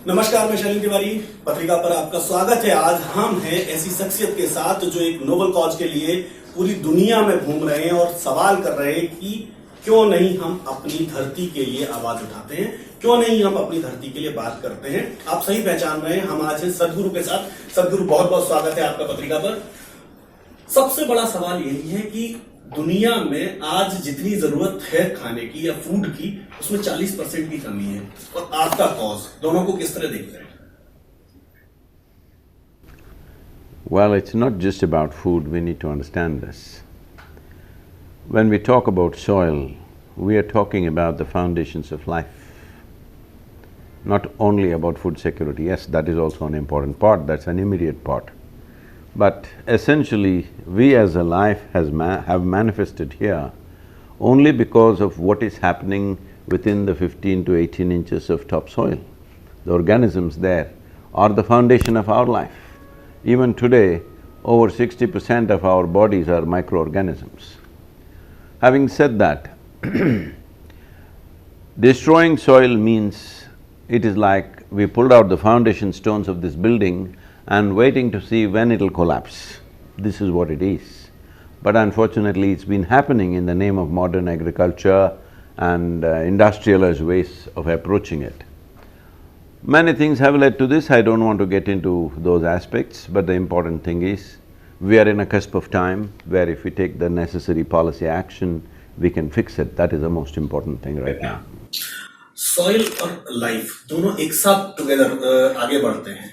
नमस्कार, मैं शैलेंद्र तिवारी पत्रिका पर आपका स्वागत है। आज हम हैं ऐसी शख्सियत के साथ जो एक नोबेल कॉज के लिए पूरी दुनिया में घूम रहे हैं और सवाल कर रहे हैं कि क्यों नहीं हम अपनी धरती के लिए आवाज उठाते हैं, क्यों नहीं हम अपनी धरती के लिए बात करते हैं। आप सही पहचान रहे हैं, हम आज हैं सदगुरु के साथ। सदगुरु, बहुत बहुत स्वागत है आपका पत्रिका पर। सबसे बड़ा सवाल यही है कि दुनिया में आज जितनी जरूरत है खाने की या फूड की, उसमें 40% की कमी है और आपका कॉज, दोनों को किस तरह देखते हैं? Well, it's not just about food, we need to understand this. When we talk about soil, we are talking about the foundations of life. Not only about food security, yes, that is also an important part, that's an immediate part. But essentially, we as a life have manifested here only because of what is happening within the 15 to 18 inches of topsoil. The organisms there are the foundation of our life. Even today, over 60% of our bodies are microorganisms. Having said that, destroying soil means it is like we pulled out the foundation stones of this building and waiting to see when it'll collapse. This is what it is. But unfortunately, it's been happening in the name of modern agriculture and industrialized ways of approaching it. Many things have led to this, I don't want to get into those aspects, but the important thing is, we are in a cusp of time where if we take the necessary policy action, we can fix it. That is the most important thing right now. Soil और life दोनों एक साथ together आगे बढ़ते हैं,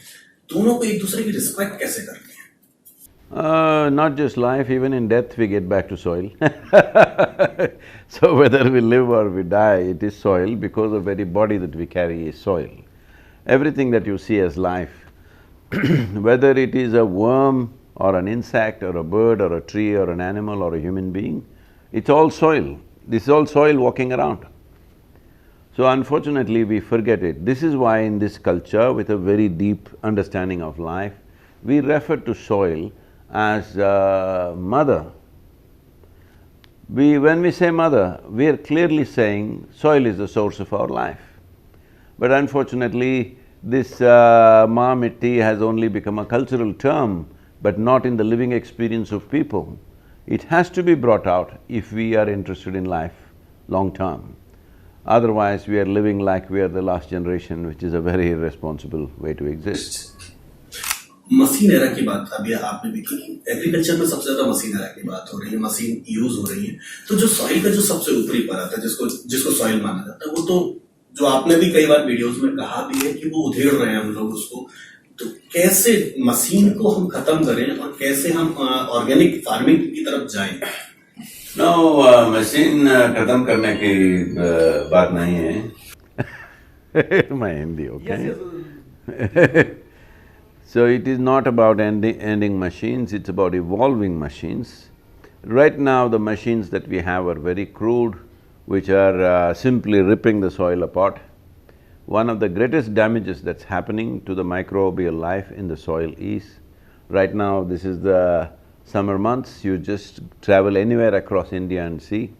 दोनों को एक दूसरे की रिस्पेक्ट कैसे करते हैं? Not just life, even in death we get back to soil. So whether we live or we die, it is soil because the very body that we carry is soil. Everything that you see as life, whether it is a worm or an insect or a bird or a tree or an animal or a human being, it's all soil. This is all soil walking around. So unfortunately, we forget it. This is why in this culture, with a very deep understanding of life, we refer to soil as mother. When we say mother, we are clearly saying soil is the source of our life. But unfortunately, this maa mitti has only become a cultural term, but not in the living experience of people. It has to be brought out if we are interested in life long term. Otherwise, we are living like we are the last generation, which is a very irresponsible way to exist. Machine era की बात अभी आपने भी की, agriculture में सबसे ज्यादा machine era की बात हो रही है, मशीन यूज हो रही है। तो जो सॉइल का जो सबसे ऊपरी परत है, जिसको सॉइल माना जाता है, वो तो जो आपने भी कई बार वीडियोस में कहा भी है कि वो उधेड़ रहे हैं हम लोग उसको। तो कैसे मशीन को हम खत्म करें और कैसे हम ऑर्गेनिक फार्मिंग की तरफ जाएं? No, मशीन खत्म करने की बात नहीं है। My Hindi, okay? Yes. So it is not about ending machines, it's about evolving machines. Right now the machines that we have are very crude, which are simply ripping the soil apart. One of the greatest damages that's happening to the microbial life in the soil is, right now this is the summer months, you just travel anywhere across India and see,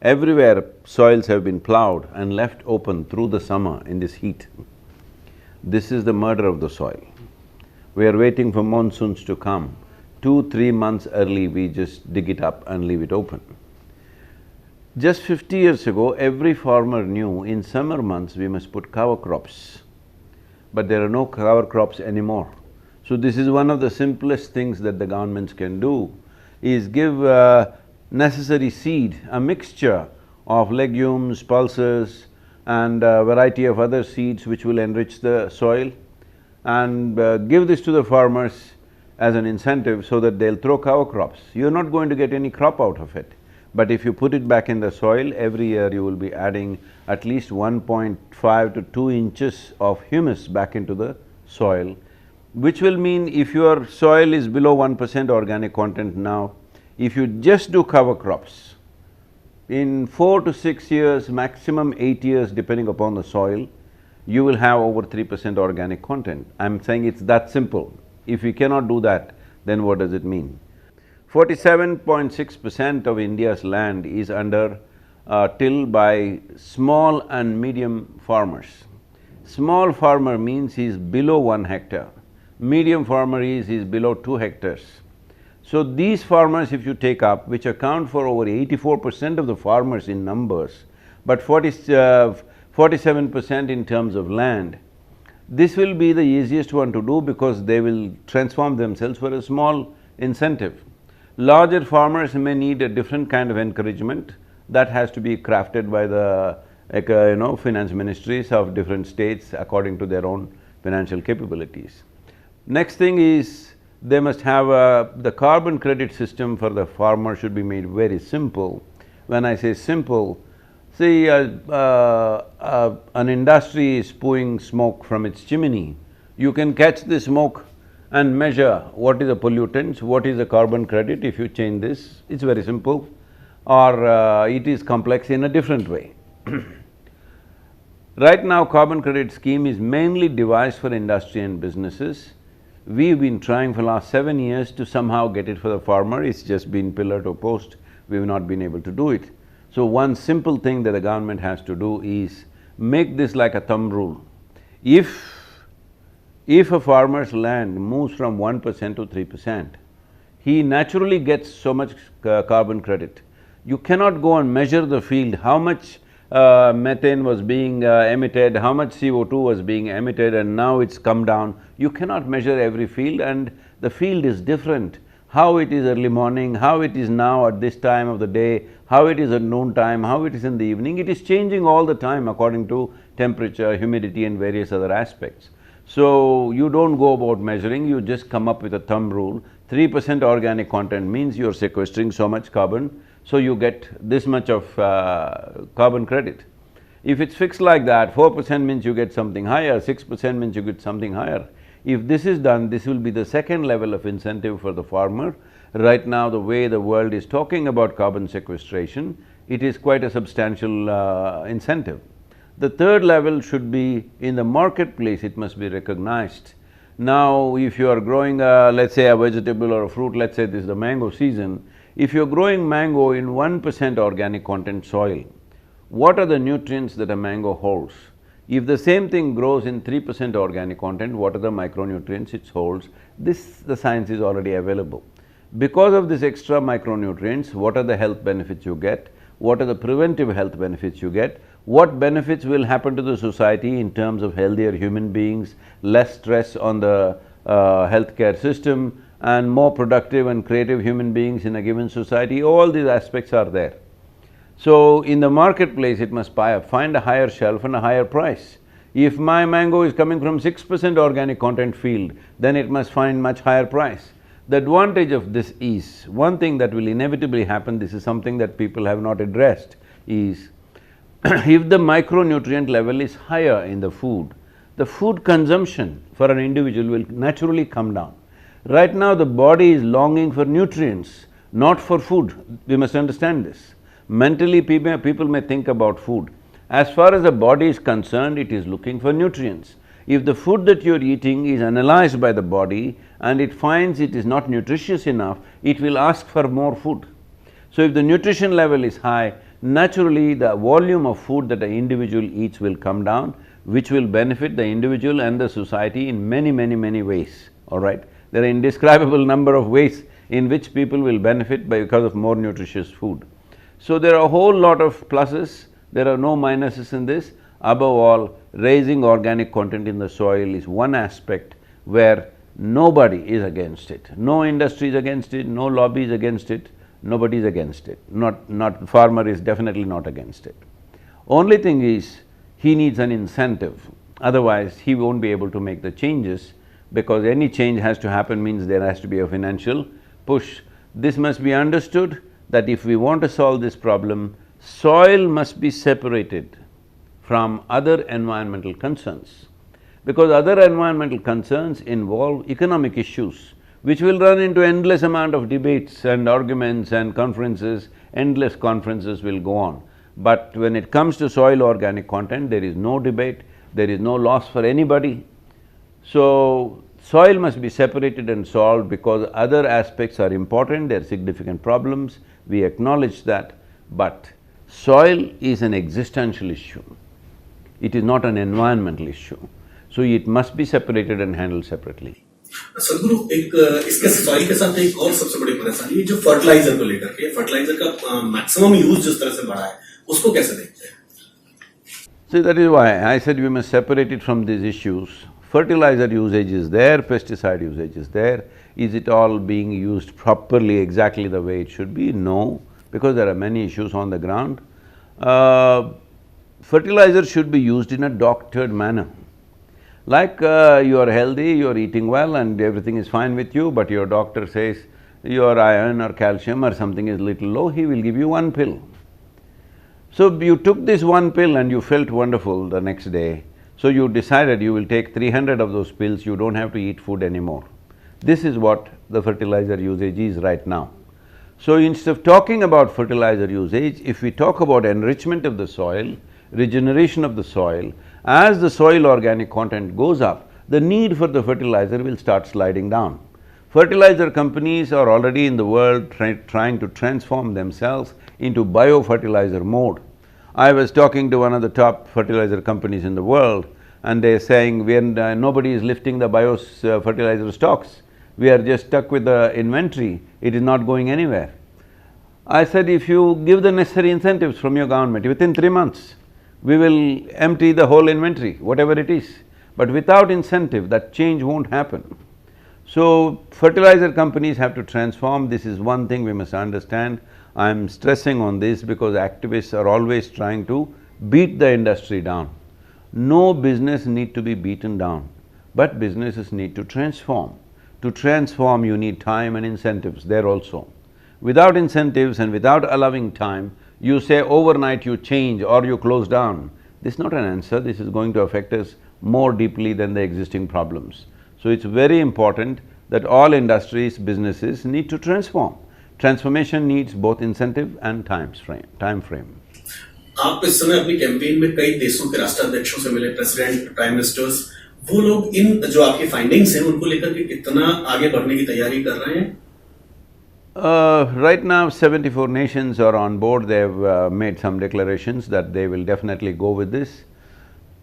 everywhere soils have been plowed and left open through the summer in this heat. This is the murder of the soil. We are waiting for monsoons to come. 2-3 months early, we just dig it up and leave it open. Just 50 years ago, every farmer knew in summer months we must put cover crops, but there are no cover crops anymore. So this is one of the simplest things that the governments can do, is give necessary seed, a mixture of legumes, pulses and a variety of other seeds which will enrich the soil, and give this to the farmers as an incentive so that they'll throw cover crops. You're not going to get any crop out of it. But if you put it back in the soil, every year you will be adding at least 1.5 to 2 inches of humus back into the soil, which will mean if your soil is below 1% organic content now, if you just do cover crops, in 4 to 6 years, maximum 8 years depending upon the soil, you will have over 3% organic content. I'm saying it's that simple. If you cannot do that, then what does it mean? 47.6% of India's land is under till by small and medium farmers. Small farmer means he is below 1 hectare. Medium farmer is below 2 hectares. So these farmers if you take up, which account for over 84% of the farmers in numbers, but 47% in terms of land, this will be the easiest one to do because they will transform themselves for a small incentive. Larger farmers may need a different kind of encouragement that has to be crafted by the finance ministries of different states according to their own financial capabilities. Next thing is, they must have the carbon credit system for the farmer should be made very simple. When I say simple, see, an industry is spewing smoke from its chimney. You can catch the smoke and measure what is the pollutants, what is the carbon credit if you change this, it's very simple, or it is complex in a different way. Right now, carbon credit scheme is mainly devised for industry and businesses. We've been trying for the last 7 years to somehow get it for the farmer, it's just been pillar to post, we've not been able to do it. So one simple thing that the government has to do is make this like a thumb rule. If a farmer's land moves from 1% to 3%, he naturally gets so much carbon credit. You cannot go and measure the field, how much methane was being emitted, how much CO2 was being emitted and now it's come down. You cannot measure every field and the field is different. How it is early morning, how it is now at this time of the day, how it is at noon time, how it is in the evening, it is changing all the time according to temperature, humidity and various other aspects. So, you don't go about measuring, you just come up with a thumb rule. 3% organic content means you're sequestering so much carbon, so you get this much of carbon credit. If it's fixed like that, 4% means you get something higher, 6% means you get something higher. If this is done, this will be the second level of incentive for the farmer. Right now, the way the world is talking about carbon sequestration, it is quite a substantial incentive. The third level should be in the marketplace, it must be recognized. Now, if you are growing let's say a vegetable or a fruit, let's say this is the mango season, if you're growing mango in 1% organic content soil, what are the nutrients that a mango holds? If the same thing grows in 3% organic content, what are the micronutrients it holds? The science is already available. Because of this extra micronutrients, what are the health benefits you get? What are the preventive health benefits you get? What benefits will happen to the society in terms of healthier human beings, less stress on the healthcare system and more productive and creative human beings in a given society, all these aspects are there. So, in the marketplace it must find a higher shelf and a higher price. If my mango is coming from 6% organic content field, then it must find much higher price. The advantage of this is, one thing that will inevitably happen, this is something that people have not addressed, is if the micronutrient level is higher in the food consumption for an individual will naturally come down. Right now the body is longing for nutrients, not for food, we must understand this. Mentally people may think about food. As far as the body is concerned, it is looking for nutrients. If the food that you're eating is analyzed by the body and it finds it is not nutritious enough, it will ask for more food. So if the nutrition level is high, naturally the volume of food that an individual eats will come down, which will benefit the individual and the society in many ways, all right? There are indescribable number of ways in which people will benefit because of more nutritious food. So there are a whole lot of pluses, there are no minuses in this. Above all, raising organic content in the soil is one aspect where nobody is against it. No industry is against it, no lobby is against it, nobody is against it. Farmer is definitely not against it. Only thing is, he needs an incentive, otherwise he won't be able to make the changes, because any change has to happen means there has to be a financial push. This must be understood that if we want to solve this problem, soil must be separated from other environmental concerns, because other environmental concerns involve economic issues, which will run into endless amount of debates and arguments and conferences, endless conferences will go on. But when it comes to soil organic content, there is no debate, there is no loss for anybody. So, soil must be separated and solved because other aspects are important, there are significant problems, we acknowledge that, but soil is an existential issue. It is not an environmental issue. So it must be separated and handled separately. सदगुरु एक इसके soil के साथ एक और सबसे बड़ी परेशानी जो फर्टिलाइजर को लेकर के फर्टिलाइजर का मैक्सिमम यूज जिस तरह से बढ़ा है उसको कैसे देखते हैं? See, that is why I said we must separate it from these issues. Fertilizer usage is there, pesticide usage is there. Is it all being used properly, exactly the way it should be? No, because there are many issues on the ground. Fertilizer should be used in a doctored manner. Like you are healthy, you are eating well and everything is fine with you, but your doctor says your iron or calcium or something is little low, he will give you one pill. So you took this one pill and you felt wonderful the next day, so you decided you will take 300 of those pills, you don't have to eat food anymore. This is what the fertilizer usage is right now. So instead of talking about fertilizer usage, if we talk about enrichment of the soil, regeneration of the soil, as the soil organic content goes up, the need for the fertilizer will start sliding down. Fertilizer companies are already in the world trying to transform themselves into biofertilizer mode. I was talking to one of the top fertilizer companies in the world and they're saying, nobody is lifting the fertilizer stocks. We are just stuck with the inventory, it is not going anywhere. I said, if you give the necessary incentives from your government, within 3 months, we will empty the whole inventory, whatever it is. But without incentive, that change won't happen. So, fertilizer companies have to transform, this is one thing we must understand. I'm stressing on this because activists are always trying to beat the industry down. No business need to be beaten down, but businesses need to transform. To transform, you need time and incentives there also. Without incentives and without allowing time, you say overnight you change or you close down. This is not an answer, this is going to affect us more deeply than the existing problems. So it's very important that all industries, businesses need to transform. Transformation needs both incentive and time frame. आप इस समय अपनी campaign में कई देशों के राष्ट्राध्यक्षों से मिले, प्रेसिडेंट, प्राइम मिनिस्टर्स, वो लोग इन जो आपकी फाइंडिंग्स हैं उनको लेकर के कितना आगे बढ़ने की तैयारी कर रहे हैं? Right now 74 nations are on board, they've made some declarations that they will definitely go with this.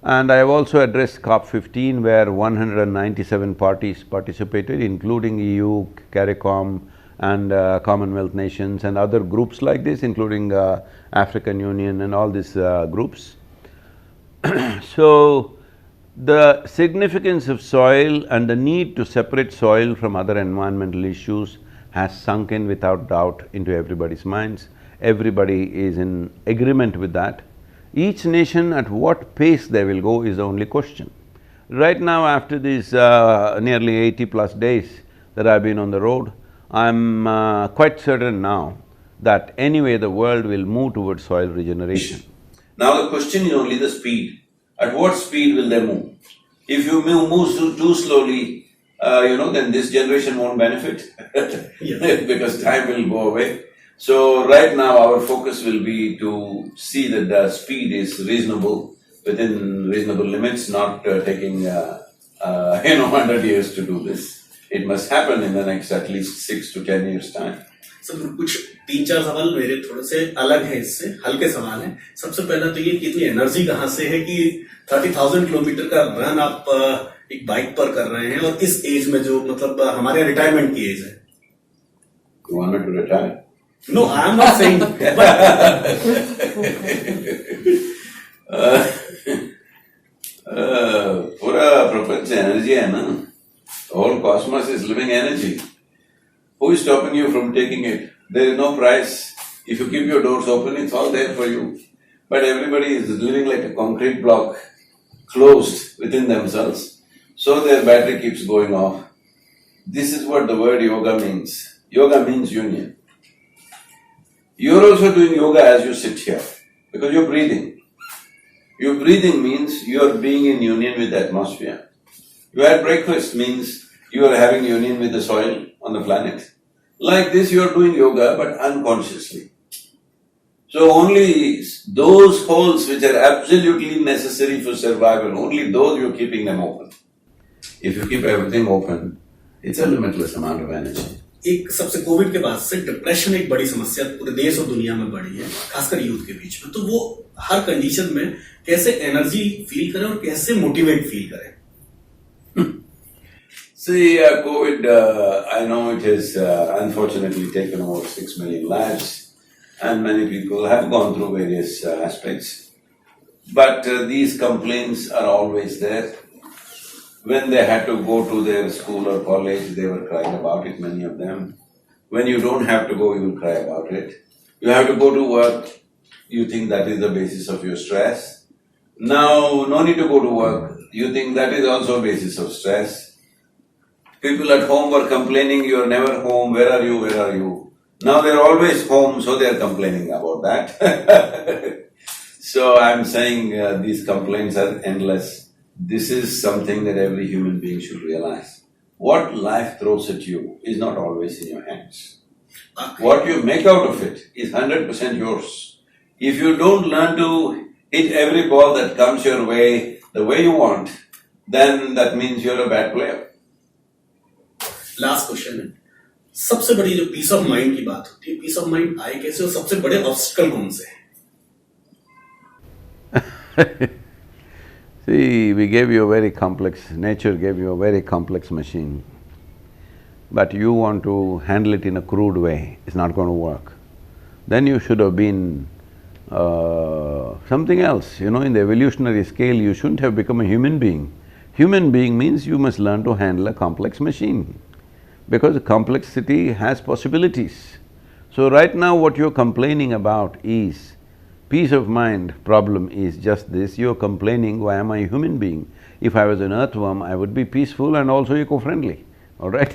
And I have also addressed COP15 where 197 parties participated, including EU, CARICOM and Commonwealth nations and other groups like this, including African Union and all these groups. So, the significance of soil and the need to separate soil from other environmental issues has sunk in without doubt into everybody's minds. Everybody is in agreement with that. Each nation at what pace they will go is the only question. Right now, after these nearly 80+ days that I've been on the road, I'm quite certain now that anyway the world will move towards soil regeneration. Now the question is only the speed. At what speed will they move? If you move too slowly, then this generation won't benefit because time will go away. So right now our focus will be to see that the speed is reasonable, within reasonable limits, not taking 100 years to do this. It must happen in the next at least 6 to 10 years time. Sir कुछ 3-4 सवाल मेरे थोड़े से अलग हैं, इससे हल्के सवाल हैं। सबसे पहला तो ये कि इतनी एनर्जी कहाँ से है कि 30,000 किलोमीटर का रन आप एक बाइक पर कर रहे हैं और इस एज में जो मतलब हमारे रिटायरमेंट की एज है। You want me to retire? No, I am not saying पूरा प्रपंच एनर्जी है ना, whole cosmos is living energy. Who is stopping you from taking it? There is no price. If you keep your doors open, it's all there for you. But everybody is living like a concrete block, closed within themselves. So their battery keeps going off. This is what the word yoga means. Yoga means union. You're also doing yoga as you sit here, because you're breathing. Your breathing means you're being in union with the atmosphere. You had breakfast means you are having union with the soil on the planet. Like this you are doing yoga but unconsciously. So only those holes which are absolutely necessary for survival, only those you're keeping them open. If you keep everything open, it's a limitless amount of energy. एक सबसे Covid के बाद से depression एक बड़ी समस्या पूरे देश और दुनिया में बढ़ी है, खासकर यूथ के बीच में। तो वो हर कंडीशन में कैसे एनर्जी फील करें और कैसे मोटिवेट फील करें? See, COVID, I know it has unfortunately taken over 6 million lives, and many people have gone through various aspects. But these complaints are always there. When they had to go to their school or college, they were crying about it, many of them. When you don't have to go, you will cry about it. You have to go to work, you think that is the basis of your stress. Now, no need to go to work, you think that is also a basis of stress. People at home were complaining, you are never home, where are you, where are you? Now they are always home, so they are complaining about that. So I am saying these complaints are endless. This is something that every human being should realize. What life throws at you is not always in your hands. What you make out of it is 100% yours. If you don't learn to hit every ball that comes your way the way you want, then that means you're a bad player. Last question है, सबसे बड़ी जो piece of mind की बात होती है, piece of mind आए कैसे और सबसे बड़े ऑब्स्टिकल कौन से हैं? See, we gave you a very complex… nature gave you a very complex machine, but you want to handle it in a crude way, it's not going to work. Then you should have been something else, you know, in the evolutionary scale you shouldn't have become a human being. Human being means you must learn to handle a complex machine, because complexity has possibilities. So right now what you're complaining about is peace of mind problem is just this, you're complaining, why am I a human being? If I was an earthworm, I would be peaceful and also eco-friendly, all right?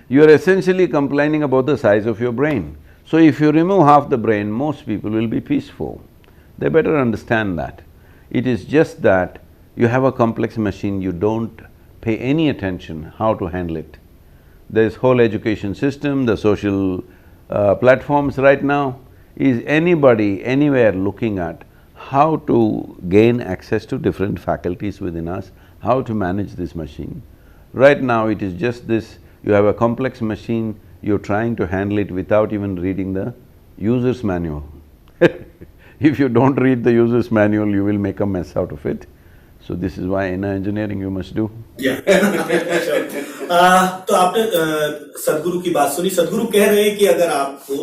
You're essentially complaining about the size of your brain. So if you remove half the brain, most people will be peaceful. They better understand that. It is just that you have a complex machine, you don't pay any attention how to handle it. This whole education system, the social platforms right now, is anybody, anywhere looking at how to gain access to different faculties within us, how to manage this machine. Right now it is just this, you have a complex machine, you're trying to handle it without even reading the user's manual. If you don't read the user's manual, you will make a mess out of it. So this is why inner engineering you must do. Yeah. तो आपने सदगुरु की बात सुनी। सदगुरु कह रहे हैं कि अगर आपको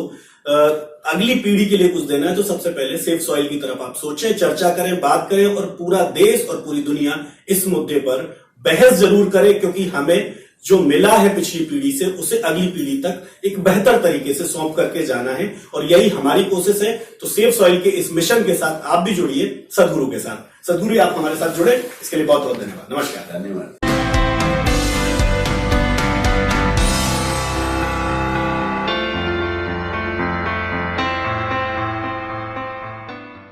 अगली पीढ़ी के लिए कुछ देना है तो सबसे पहले सेफ सॉइल की तरफ आप सोचें, चर्चा करें, बात करें और पूरा देश और पूरी दुनिया इस मुद्दे पर बहस जरूर करे, क्योंकि हमें जो मिला है पिछली पीढ़ी से उसे अगली पीढ़ी तक एक बेहतर तरीके से सौंप करके जाना है, और यही हमारी कोशिश है। तो सेफ सॉइल के इस मिशन के साथ आप भी जुड़िए सदगुरु के साथ। सदगुरु आप हमारे साथ जुड़े, इसके लिए बहुत बहुत धन्यवाद। नमस्कार। धन्यवाद।